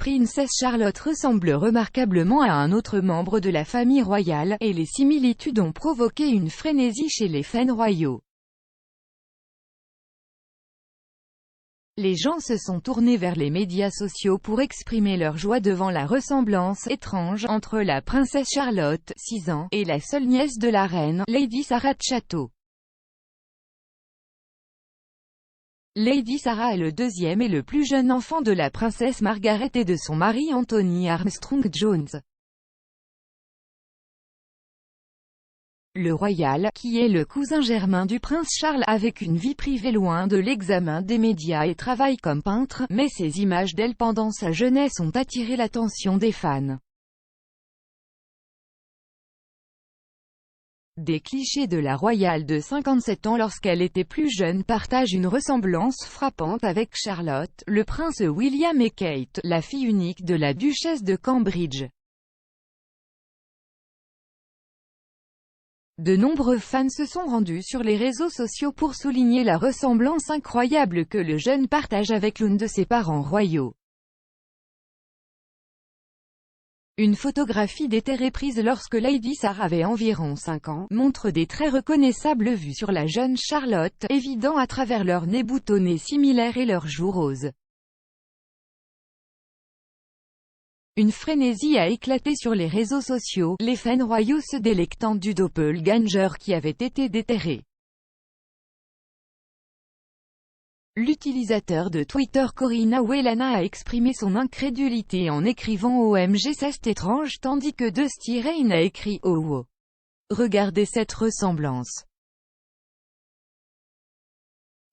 princesse Charlotte ressemble remarquablement à un autre membre de la famille royale, et les similitudes ont provoqué une frénésie chez les fans royaux. Les gens se sont tournés vers les médias sociaux pour exprimer leur joie devant la ressemblance étrange entre la princesse Charlotte, 6 ans, et la seule nièce de la reine, Lady Sarah de Château. Lady Sarah est le deuxième et le plus jeune enfant de la princesse Margaret et de son mari Anthony Armstrong-Jones. Le royal, qui est le cousin germain du prince Charles, avec une vie privée loin de l'examen des médias et travaille comme peintre, mais ses images d'elle pendant sa jeunesse ont attiré l'attention des fans. Des clichés de la royale de 57 ans lorsqu'elle était plus jeune partagent une ressemblance frappante avec Charlotte, le prince William et Kate, la fille unique de la duchesse de Cambridge. De nombreux fans se sont rendus sur les réseaux sociaux pour souligner la ressemblance incroyable que le jeune partage avec l'un de ses parents royaux. Une photographie déterrée prise lorsque Lady Sarah avait environ 5 ans, montre des traits reconnaissables vus sur la jeune Charlotte, évidents à travers leur nez boutonné similaire et leurs joues roses. Une frénésie a éclaté sur les réseaux sociaux, les fans royaux se délectant du doppelganger qui avait été déterré. L'utilisateur de Twitter Corinna Wellana a exprimé son incrédulité en écrivant OMG c'est étrange tandis que Dusty Rain a écrit Oh wow. Regardez cette ressemblance.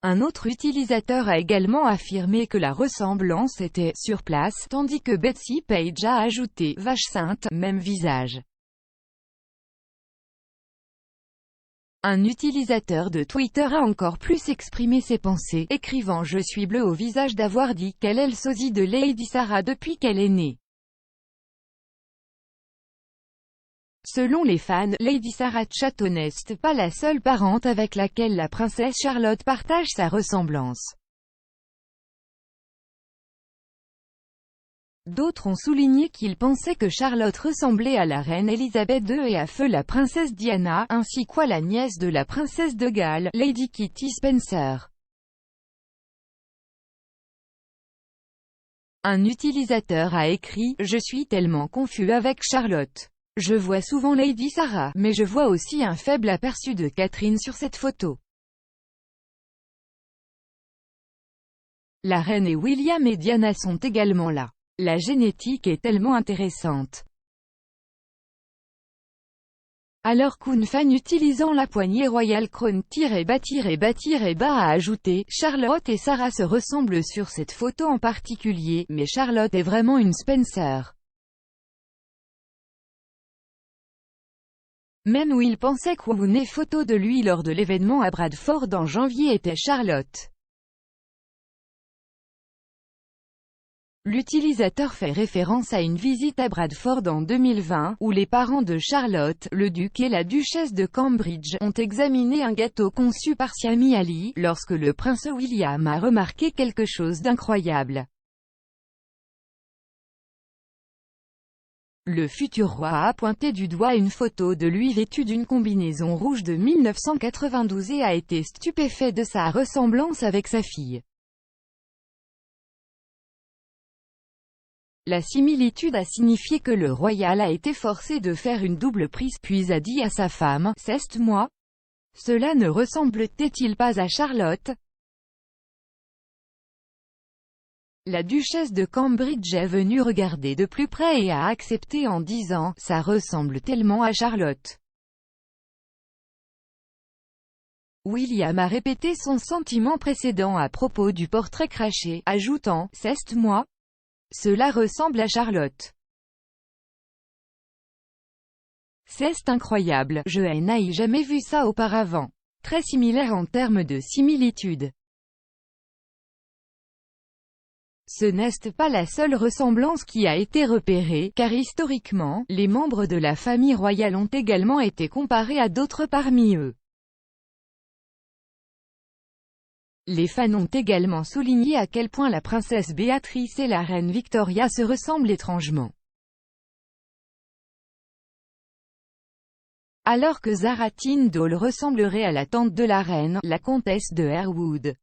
Un autre utilisateur a également affirmé que la ressemblance était sur place, tandis que Betsy Page a ajouté vache sainte, même visage. Un utilisateur de Twitter a encore plus exprimé ses pensées, écrivant « Je suis bleu au visage d'avoir dit qu'elle est le sosie de Lady Sarah depuis qu'elle est née ». Selon les fans, Lady Sarah de Château n'est pas la seule parente avec laquelle la princesse Charlotte partage sa ressemblance. D'autres ont souligné qu'ils pensaient que Charlotte ressemblait à la reine Elisabeth II et à feu la princesse Diana, ainsi qu'à la nièce de la princesse de Galles, Lady Kitty Spencer. Un utilisateur a écrit « Je suis tellement confus avec Charlotte. Je vois souvent Lady Sarah, mais je vois aussi un faible aperçu de Catherine sur cette photo. La reine et William et Diana sont également là. La génétique est tellement intéressante. » Alors qu'une fan utilisant la poignée royale Crown-bas a ajouté « Charlotte et Sarah se ressemblent sur cette photo en particulier, mais Charlotte est vraiment une Spencer. » Même Will pensait qu'une photo de lui lors de l'événement à Bradford en janvier était Charlotte. L'utilisateur fait référence à une visite à Bradford en 2020, où les parents de Charlotte, le duc et la duchesse de Cambridge, ont examiné un gâteau conçu par Siami Ali, lorsque le prince William a remarqué quelque chose d'incroyable. Le futur roi a pointé du doigt une photo de lui vêtu d'une combinaison rouge de 1992 et a été stupéfait de sa ressemblance avec sa fille. La similitude a signifié que le royal a été forcé de faire une double prise puis a dit à sa femme « C'est moi. Cela ne ressemble-t-il pas à Charlotte ?» La duchesse de Cambridge est venue regarder de plus près et a accepté en disant « Ça ressemble tellement à Charlotte. » William a répété son sentiment précédent à propos du portrait craché, ajoutant « C'est moi. Cela ressemble à Charlotte. C'est incroyable, je n'ai jamais vu ça auparavant. Très similaire en termes de similitude. » Ce n'est pas la seule ressemblance qui a été repérée, car historiquement, les membres de la famille royale ont également été comparés à d'autres parmi eux. Les fans ont également souligné à quel point la princesse Béatrice et la reine Victoria se ressemblent étrangement. Alors que Zara Tindall ressemblerait à la tante de la reine, la comtesse de Harewood.